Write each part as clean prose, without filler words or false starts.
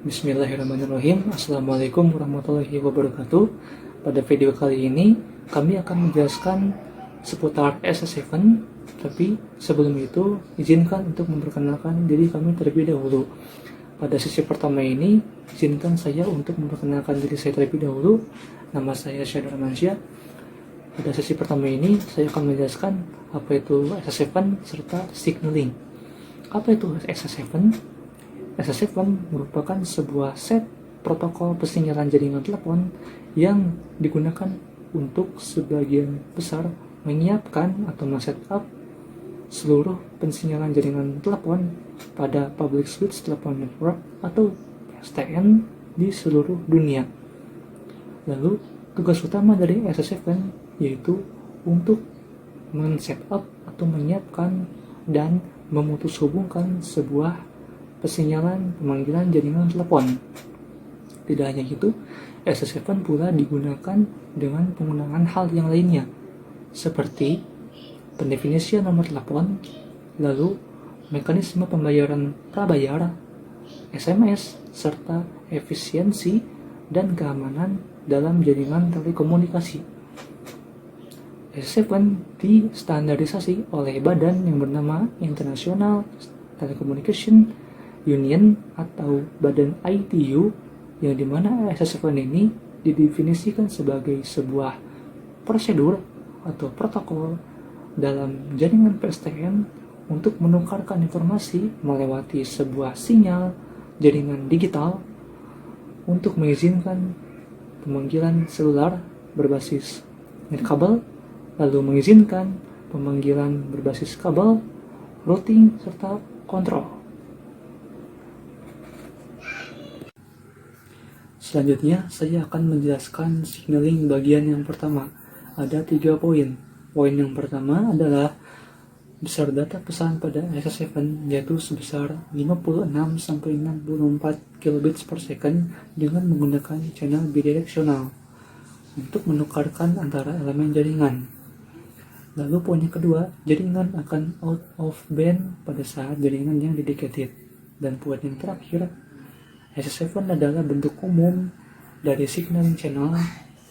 Bismillahirrahmanirrahim. Assalamualaikum warahmatullahi wabarakatuh. Pada video kali ini kami akan menjelaskan seputar SS7. Tapi sebelum itu izinkan untuk memperkenalkan diri kami terlebih dahulu. Pada sesi pertama ini izinkan saya untuk memperkenalkan diri saya terlebih dahulu. Nama saya Syahdur Mansyah. Pada sesi pertama ini saya akan menjelaskan apa itu SS7 serta signaling. Apa itu SS7? SS7 merupakan sebuah set protokol persinyalan jaringan telepon yang digunakan untuk sebagian besar menyiapkan atau men-setup seluruh persinyalan jaringan telepon pada Public Switch Telephone Network atau PSTN di seluruh dunia. Lalu, tugas utama dari SS7 yaitu untuk men-setup atau menyiapkan dan memutus hubungkan sebuah persinyalan pemanggilan jaringan telepon. Tidak hanya itu, SS7 pula digunakan dengan penggunaan hal yang lainnya, seperti pendefinisian nomor telepon, lalu mekanisme pembayaran prabayar, SMS, serta efisiensi dan keamanan dalam jaringan telekomunikasi. SS7 distandarisasi oleh badan yang bernama International Telecommunication Union atau badan ITU, yang dimana SS7 ini didefinisikan sebagai sebuah prosedur atau protokol dalam jaringan PSTN untuk menukarkan informasi melewati sebuah sinyal jaringan digital untuk mengizinkan pemanggilan seluler berbasis nirkabel, lalu mengizinkan pemanggilan berbasis kabel, routing, serta kontrol. Selanjutnya, saya akan menjelaskan signaling bagian yang pertama. Ada 3 poin. Poin yang pertama adalah besar data pesan pada SS7 yaitu sebesar 56-64 kilobits per second dengan menggunakan channel bidireksional untuk menukarkan antara elemen jaringan. Lalu poin yang kedua, jaringan akan out of band pada saat jaringan yang dedicated. Dan poin yang terakhir, SS7 adalah bentuk umum dari signaling channel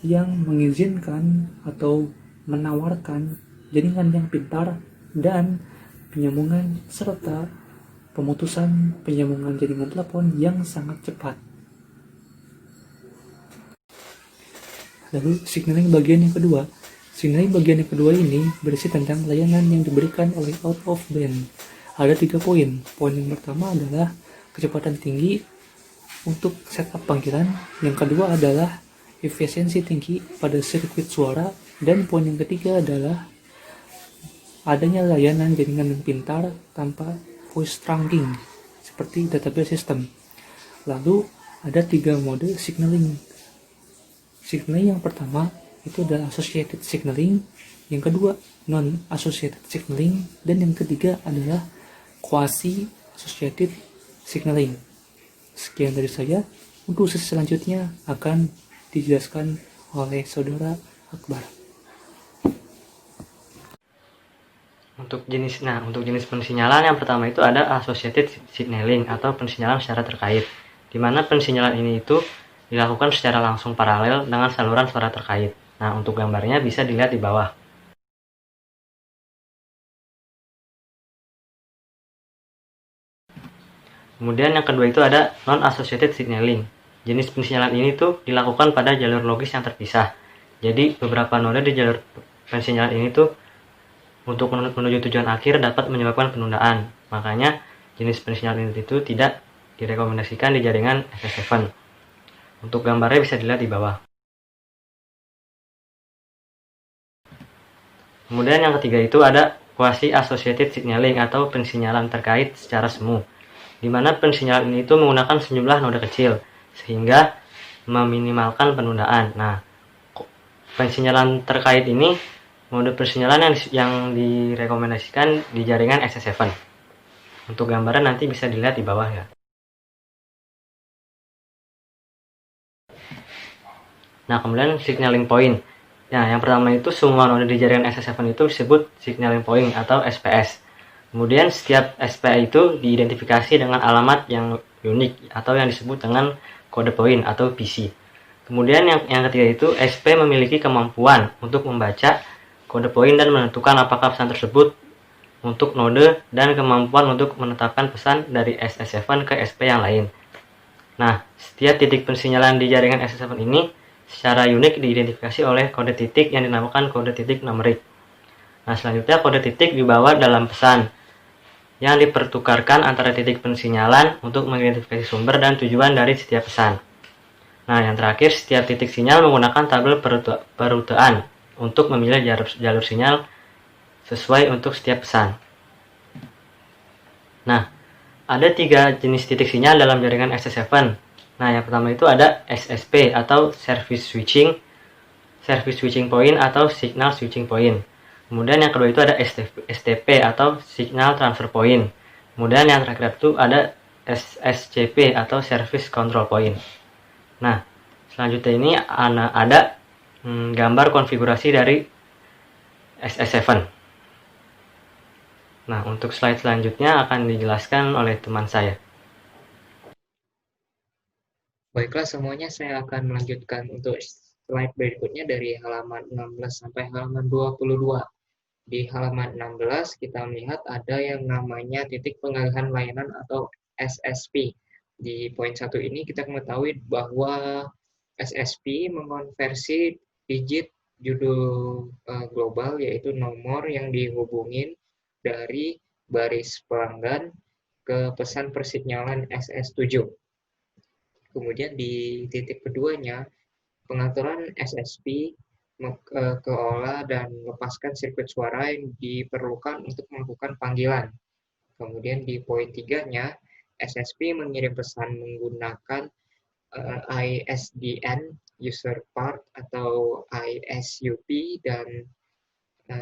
yang mengizinkan atau menawarkan jaringan yang pintar dan penyambungan serta pemutusan penyambungan jaringan telepon yang sangat cepat. Lalu signaling bagian yang kedua. Signaling bagian yang kedua ini berisi tentang layanan yang diberikan oleh out of band. Ada 3 poin. Poin yang pertama adalah kecepatan tinggi untuk setup panggilan, yang kedua adalah efisiensi tinggi pada sirkuit suara, dan poin yang ketiga adalah adanya layanan jaringan yang pintar tanpa voice trunking seperti database system. Lalu ada 3 mode signaling. Signaling yang pertama itu adalah associated signaling, yang kedua non-associated signaling, dan yang ketiga adalah quasi-associated signaling. Sekian dari saya. Untuk sesi selanjutnya akan dijelaskan oleh Saudara Akbar. Untuk jenis pensinyalan yang pertama itu ada associated signaling atau pensinyalan secara terkait, di mana pensinyalan ini itu dilakukan secara langsung paralel dengan saluran suara terkait. Nah, untuk gambarnya bisa dilihat di bawah. Kemudian yang kedua itu ada non-associated signaling. Jenis pensinyalan ini tuh dilakukan pada jalur logis yang terpisah. Jadi beberapa node di jalur pensinyalan ini tuh untuk menuju tujuan akhir dapat menyebabkan penundaan. Makanya jenis pensinyalan ini itu tidak direkomendasikan di jaringan SS7. Untuk gambarnya bisa dilihat di bawah. Kemudian yang ketiga itu ada quasi-associated signaling atau pensinyalan terkait secara semu, di mana pensinyalan ini itu menggunakan sejumlah node kecil sehingga meminimalkan penundaan. Nah, pensinyalan terkait ini mode pensinyalan yang direkomendasikan di jaringan SS7. Untuk gambaran nanti bisa dilihat di bawah ya. Nah, kemudian signaling point. Nah, yang pertama itu semua node di jaringan SS7 itu disebut signaling point atau SPS. Kemudian setiap SPA itu diidentifikasi dengan alamat yang unik atau yang disebut dengan kode poin atau PC. Kemudian yang ketiga itu SP memiliki kemampuan untuk membaca kode poin dan menentukan apakah pesan tersebut untuk node dan kemampuan untuk menetapkan pesan dari SS7 ke SP yang lain. Nah, setiap titik pensinyalan di jaringan SS7 ini secara unik diidentifikasi oleh kode titik yang dinamakan kode titik numerik. Nah, selanjutnya kode titik dibawa dalam pesan yang dipertukarkan antara titik pensinyalan untuk mengidentifikasi sumber dan tujuan dari setiap pesan. Nah, yang terakhir, setiap titik sinyal menggunakan tabel perutean untuk memilih jalur sinyal sesuai untuk setiap pesan. Nah, ada 3 jenis titik sinyal dalam jaringan SS7. Nah, yang pertama itu ada SSP atau Service Switching Point atau Signal Switching Point. Kemudian yang kedua itu ada STP atau Signal Transfer Point. Kemudian yang terakhir itu ada SSCP atau Service Control Point. Nah, selanjutnya ini ada gambar konfigurasi dari SS7. Nah, untuk slide selanjutnya akan dijelaskan oleh teman saya. Baiklah semuanya, saya akan melanjutkan untuk slide berikutnya dari halaman 16 sampai halaman 22. Di halaman 16 kita melihat ada yang namanya titik pengalihan layanan atau SSP. Di poin 1 ini kita mengetahui bahwa SSP mengonversi digit judul global, yaitu nomor yang dihubungin dari baris pelanggan ke pesan persignalan SS7. Kemudian di titik keduanya, pengaturan SSP keolah dan lepaskan sirkuit suara yang diperlukan untuk melakukan panggilan. Kemudian di poin 3-nya, SSP mengirim pesan menggunakan ISDN, user part atau ISUP, dan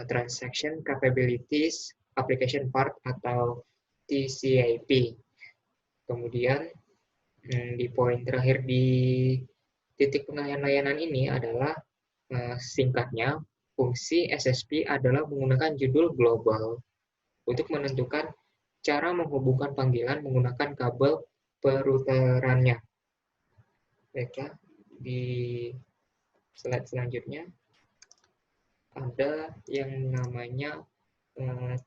transaction capabilities, application part atau TCAP. Kemudian di poin terakhir di titik pengalihan layanan ini adalah singkatnya, fungsi SSP adalah menggunakan judul global untuk menentukan cara menghubungkan panggilan menggunakan kabel peruterannya. Baiklah, di slide selanjutnya ada yang namanya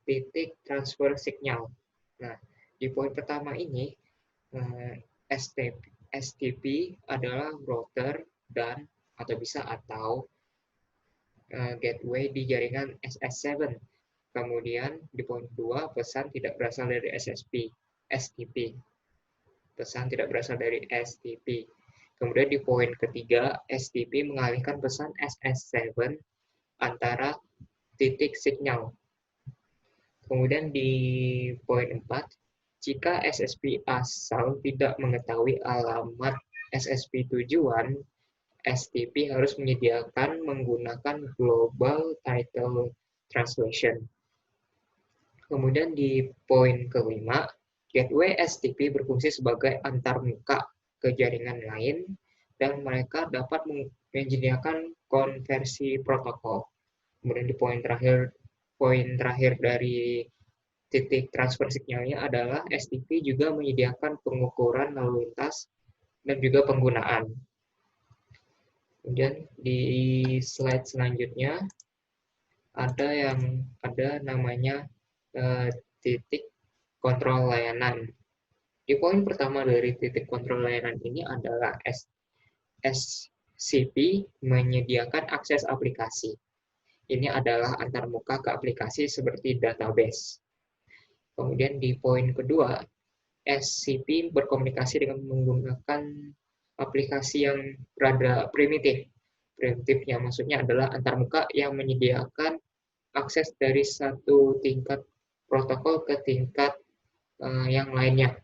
titik transfer signal. Nah, di poin pertama ini STP adalah router dan atau gateway di jaringan SS7. Kemudian di poin kedua, pesan tidak berasal dari STP. Pesan tidak berasal dari STP. Kemudian di poin ketiga, STP mengalihkan pesan SS7 antara titik signal. Kemudian di poin 4, jika SSP asal tidak mengetahui alamat SSP tujuan, STP harus menyediakan menggunakan Global Title Translation. Kemudian di poin kelima, gateway STP berfungsi sebagai antarmuka ke jaringan lain dan mereka dapat menyediakan konversi protokol. Kemudian di poin terakhir dari titik transfer signalnya adalah STP juga menyediakan pengukuran lalu lintas dan juga penggunaan. Kemudian di slide selanjutnya ada namanya titik kontrol layanan. Di poin pertama dari titik kontrol layanan ini adalah SCP menyediakan akses aplikasi. Ini adalah antarmuka ke aplikasi seperti database. Kemudian di poin kedua, SCP berkomunikasi dengan menggunakan aplikasi yang rada primitif. Primitifnya maksudnya adalah antarmuka yang menyediakan akses dari satu tingkat protokol ke tingkat yang lainnya.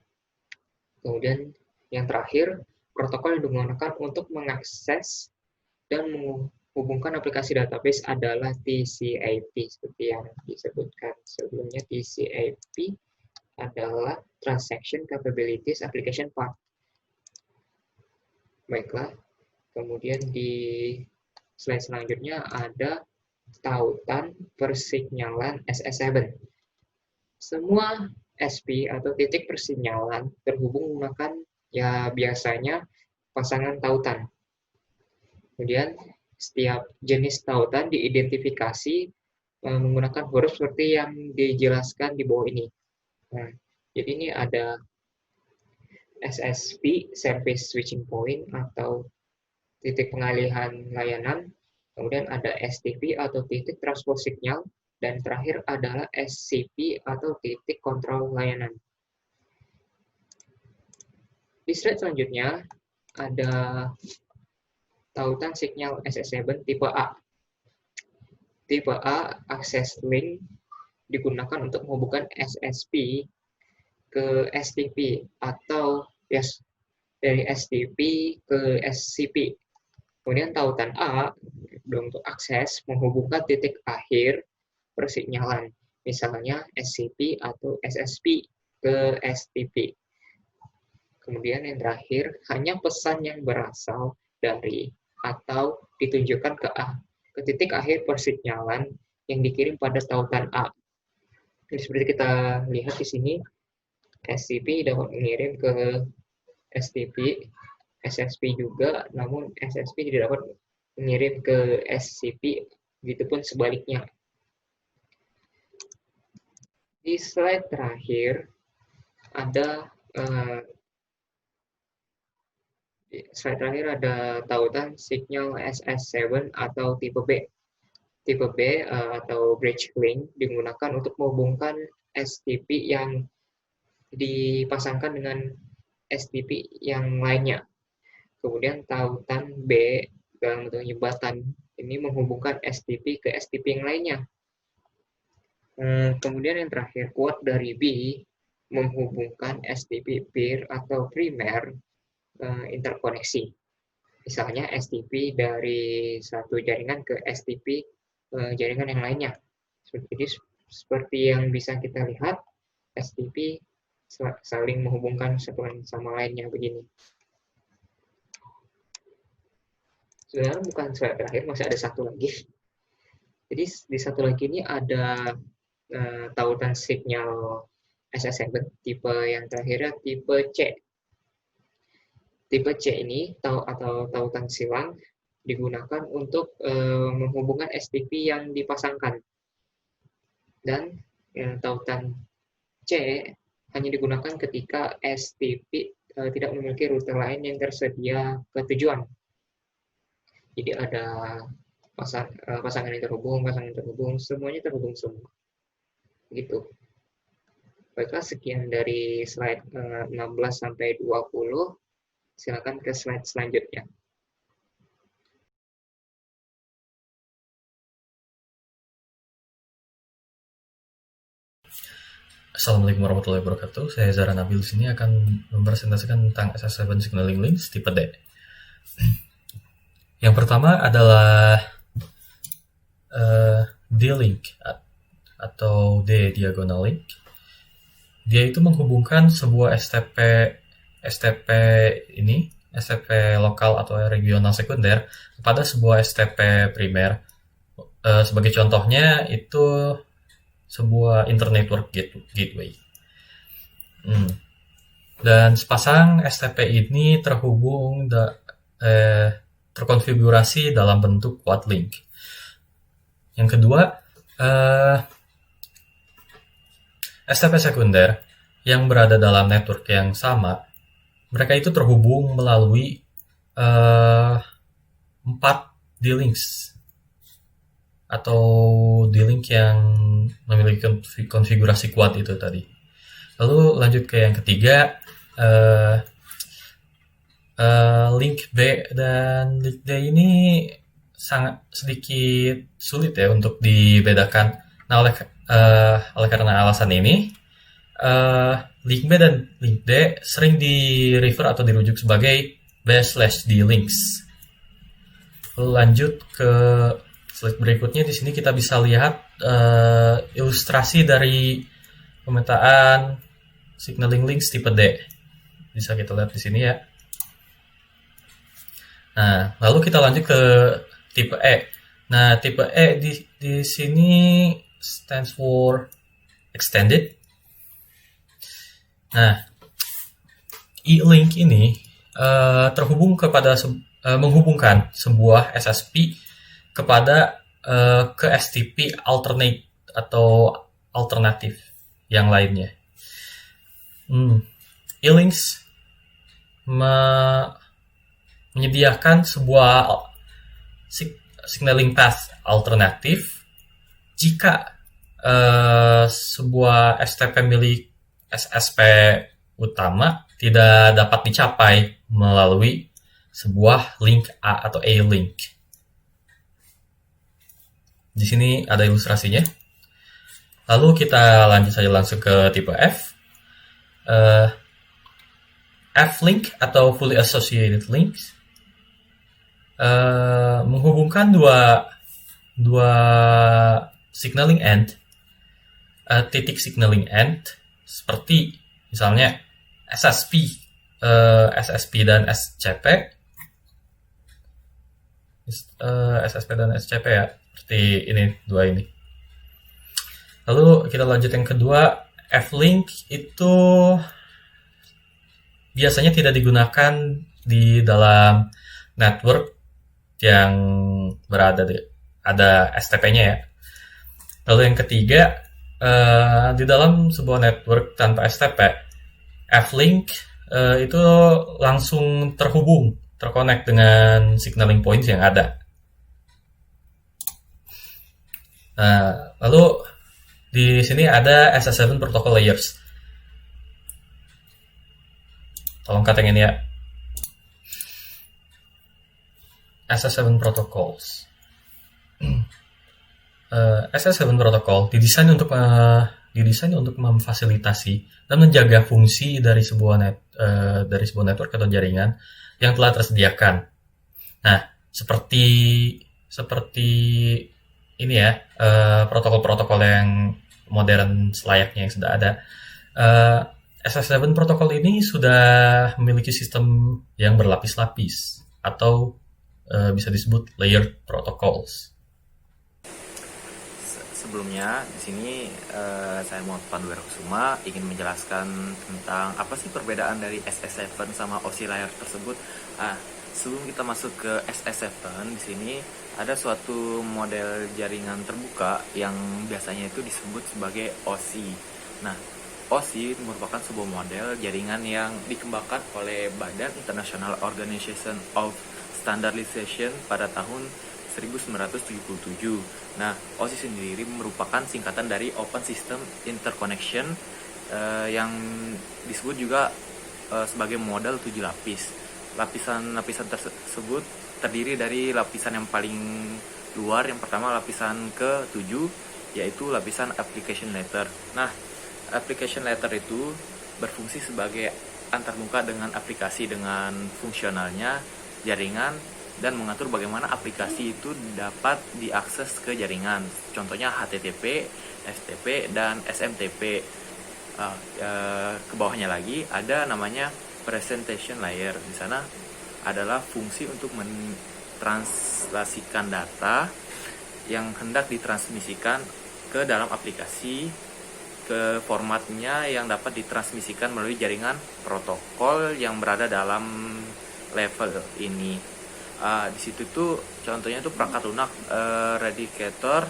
Kemudian yang terakhir, protokol yang digunakan untuk mengakses dan menghubungkan aplikasi database adalah TCAP. Seperti yang disebutkan sebelumnya, TCAP adalah Transaction Capabilities Application Part. Baiklah, kemudian di slide selanjutnya ada tautan persignalan SS7. Semua SP atau titik persinyalan terhubung menggunakan ya biasanya pasangan tautan. Kemudian setiap jenis tautan diidentifikasi menggunakan huruf seperti yang dijelaskan di bawah ini. Nah, jadi ini ada SSP, Service Switching Point, atau titik pengalihan layanan. Kemudian ada STP atau titik transfer signal. Dan terakhir adalah SCP atau titik kontrol layanan. Di slide selanjutnya ada tautan signal SS7 tipe A. Tipe A access link digunakan untuk menghubungkan SSP ke STP atau dari STP ke SCP. Kemudian tautan A untuk akses menghubungkan titik akhir persinyalan, misalnya SCP atau SSP ke STP. Kemudian yang terakhir, hanya pesan yang berasal dari atau ditunjukkan ke titik akhir persinyalan yang dikirim pada tautan A. Jadi seperti kita lihat di sini, SCP dapat mengirim ke STP, SSP juga, namun SSP tidak dapat mengirim ke SCP, begitupun sebaliknya. Di slide terakhir ada tautan signal SS7 atau tipe B. Tipe B atau bridge link digunakan untuk menghubungkan STP yang dipasangkan dengan STP yang lainnya. Kemudian tautan B dalam bentuk jembatan ini menghubungkan STP ke STP yang lainnya. Kemudian yang terakhir, quote dari B menghubungkan STP peer atau primer interkoneksi. Misalnya STP dari satu jaringan ke STP jaringan yang lainnya. Jadi seperti yang bisa kita lihat, STP saling menghubungkan satu sama lainnya begini. Sebenarnya bukan slide terakhir, masih ada satu lagi. Jadi di satu lagi ini ada tautan signal SS7 tipe yang terakhirnya tipe C. Tipe C ini atau tautan silang digunakan untuk menghubungkan STP yang dipasangkan. Dan tautan C hanya digunakan ketika STP tidak memiliki rute lain yang tersedia ke tujuan. Jadi ada pasangan yang terhubung, semuanya terhubung semua. Gitu. Baiklah, sekian dari slide 16 sampai 20. Silakan ke slide selanjutnya. Assalamualaikum warahmatullahi wabarakatuh. Saya Zara Nabil di sini akan mempresentasikan tentang SS7 Signaling Links tipe D. Yang pertama adalah D-Link atau D diagonal link. Dia itu menghubungkan sebuah STP lokal atau regional sekunder kepada sebuah STP primer. Sebagai contohnya itu sebuah internetwork gateway. Dan sepasang STP ini terkonfigurasi dalam bentuk quad link. Yang kedua, STP sekunder yang berada dalam network yang sama, mereka itu terhubung melalui 4 D-Links atau D-Link yang memiliki konfigurasi quad itu tadi. Lalu lanjut ke yang ketiga, link B dan link D ini sangat sedikit sulit ya untuk dibedakan. Nah, oleh karena alasan ini, link B dan link D sering di-refer atau dirujuk sebagai B/D links. Lalu lanjut ke slide berikutnya. Di sini kita bisa lihat ilustrasi dari pemetaan signaling links tipe D. Bisa kita lihat di sini ya. Nah, lalu kita lanjut ke tipe E. Nah, tipe E di sini stands for extended. Nah, E-Link ini menghubungkan sebuah SSP kepada ke STP alternate atau alternatif yang lainnya. E-Links menyediakan sebuah signaling path alternatif jika sebuah STP milik SSP utama tidak dapat dicapai melalui sebuah link A atau A-link. Di sini ada ilustrasinya. Lalu kita lanjut saja langsung ke tipe F. F-link atau fully associated links menghubungkan dua signaling end, titik signaling end, seperti misalnya SSP dan SCP, SSP dan SCP ya, seperti ini, dua ini. Lalu kita lanjut yang kedua, F-link itu biasanya tidak digunakan di dalam network yang ada STP-nya ya. Lalu yang ketiga, di dalam sebuah network tanpa STP, F-link itu langsung terkonek dengan signaling points yang ada. Nah, lalu di sini ada SS7 protocol layers. Tolong katengin ya. SS7 protocols. SS7 protocol didesain untuk memfasilitasi dan menjaga fungsi dari sebuah network atau jaringan yang telah tersediakan. Nah, seperti ini ya, protokol-protokol yang modern selayaknya yang sudah ada. SS7 protokol ini sudah memiliki sistem yang berlapis-lapis atau bisa disebut layered protocols. Sebelumnya di sini saya Muhammad Panduwirakusuma ingin menjelaskan tentang apa sih perbedaan dari SS7 sama OSI layer tersebut. Sebelum kita masuk ke SS7, di sini ada suatu model jaringan terbuka yang biasanya itu disebut sebagai OSI. Nah, OSI merupakan sebuah model jaringan yang dikembangkan oleh Badan International Organization of Standardization pada tahun 1977. Nah, OSI sendiri merupakan singkatan dari Open System Interconnection yang disebut juga sebagai model 7 lapis. Lapisan-lapisan tersebut terdiri dari lapisan yang paling luar, yang pertama lapisan ke-7, yaitu lapisan application layer. Nah, application layer itu berfungsi sebagai antarmuka dengan aplikasi dengan fungsionalnya jaringan dan mengatur bagaimana aplikasi itu dapat diakses ke jaringan. Contohnya HTTP, FTP, dan SMTP. Ke bawahnya lagi ada namanya presentation layer. Di sana adalah fungsi untuk mentranslasikan data yang hendak ditransmisikan ke dalam aplikasi ke formatnya yang dapat ditransmisikan melalui jaringan protokol yang berada dalam level ini. Di situ tuh contohnya tuh perangkat lunak Radicator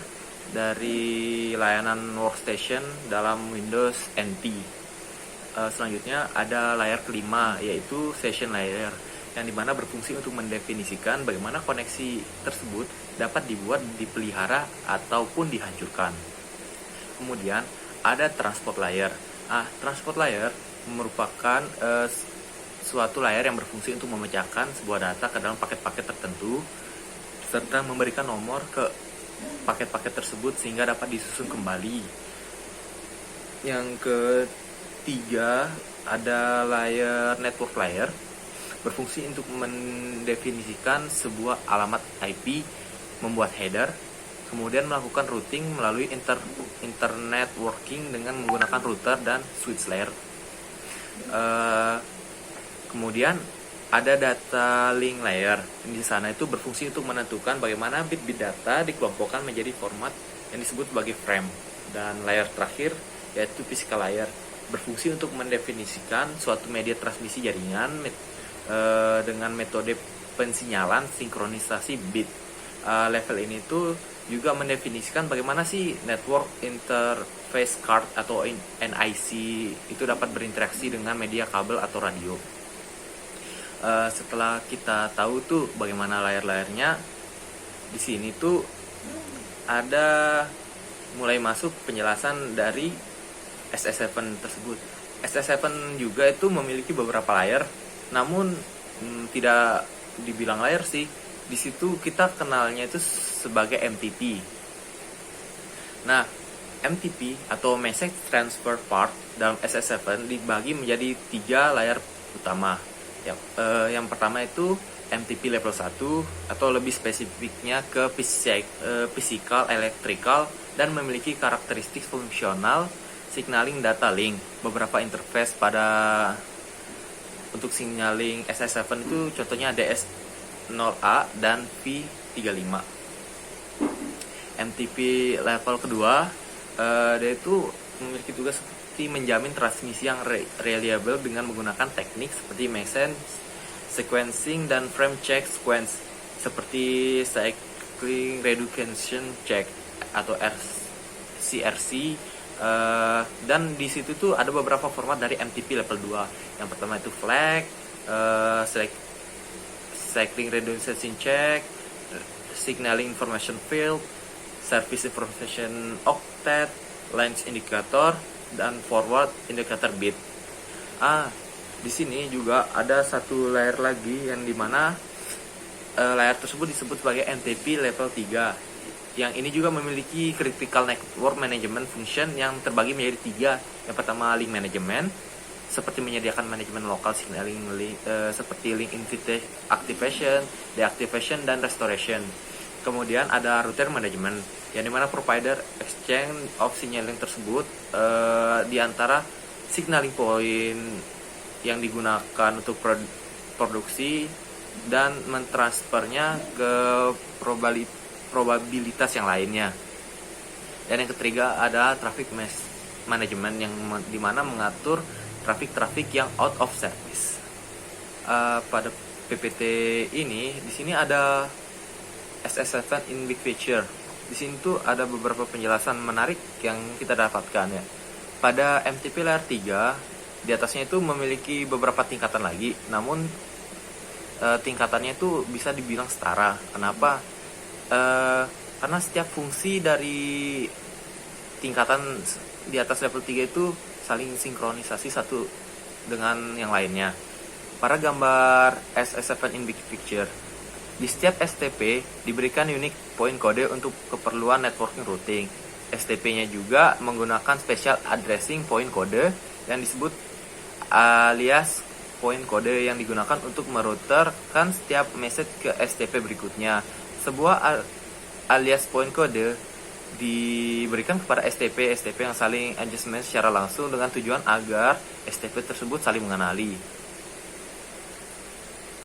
dari layanan workstation dalam Windows NT. Selanjutnya ada layer kelima, yaitu session layer, yang dimana berfungsi untuk mendefinisikan bagaimana koneksi tersebut dapat dibuat, dipelihara, ataupun dihancurkan. Kemudian ada transport layer. Transport layer merupakan suatu layer yang berfungsi untuk memecahkan sebuah data ke dalam paket-paket tertentu serta memberikan nomor ke paket-paket tersebut sehingga dapat disusun kembali. Yang ketiga ada layer network layer, berfungsi untuk mendefinisikan sebuah alamat IP, membuat header, kemudian melakukan routing melalui internet working dengan menggunakan router dan switch layer. Kemudian ada data link layer. Di sana itu berfungsi untuk menentukan bagaimana bit-bit data dikelompokkan menjadi format yang disebut sebagai frame. Dan layer terakhir yaitu physical layer, berfungsi untuk mendefinisikan suatu media transmisi jaringan dengan metode pensinyalan sinkronisasi bit. Level ini tuh juga mendefinisikan bagaimana sih network interface card atau NIC itu dapat berinteraksi dengan media kabel atau radio. Setelah kita tahu tuh bagaimana layar-layarnya, di sini tuh ada mulai masuk penjelasan dari SS7 tersebut. SS7 juga itu memiliki beberapa layar, namun tidak dibilang layar sih. Di situ kita kenalnya itu sebagai MTP. Nah, MTP atau Message Transfer Part dalam SS7 dibagi menjadi 3 layar utama. Yang pertama itu MTP level 1 atau lebih spesifiknya ke physical, electrical, dan memiliki karakteristik fungsional signaling data link. Beberapa interface untuk signaling SS7 itu contohnya DS0A dan V35. MTP level kedua dia itu memiliki tugas seperti menjamin transmisi yang reliable dengan menggunakan teknik seperti message sequencing dan frame check sequence seperti cycling reduction check atau CRC. Dan di situ tuh ada beberapa format dari MTP level 2. Yang pertama itu flag, cycling reduction check, signaling information field, service information octet, lines indicator, dan forward indicator bit. Di sini juga ada satu layar lagi yang dimana layar tersebut disebut sebagai MTP level 3. Yang ini juga memiliki critical network management function yang terbagi menjadi 3. Yang pertama link management, seperti menyediakan manajemen lokal signaling seperti link activation, deactivation, dan restoration. Kemudian ada router management, yang dimana provider exchange of signaling tersebut di antara signaling point yang digunakan untuk produksi dan mentransfernya ke probabilitas yang lainnya. Dan yang ketiga ada traffic management, yang dimana mengatur traffic yang out of service. Pada PPT ini di sini ada SS7 in big picture. Di sini tuh ada beberapa penjelasan menarik yang kita dapatkan ya. Pada MTP layer 3 di atasnya itu memiliki beberapa tingkatan lagi, namun tingkatannya itu bisa dibilang setara. Kenapa? Karena setiap fungsi dari tingkatan di atas level 3 itu saling sinkronisasi satu dengan yang lainnya. Pada gambar SS7 in big picture, di setiap STP diberikan unique point code untuk keperluan networking routing. STP-nya juga menggunakan special addressing point code yang disebut alias point code yang digunakan untuk merouterkan setiap message ke STP berikutnya. Sebuah alias point code diberikan kepada STP yang saling adjustment secara langsung dengan tujuan agar STP tersebut saling mengenali.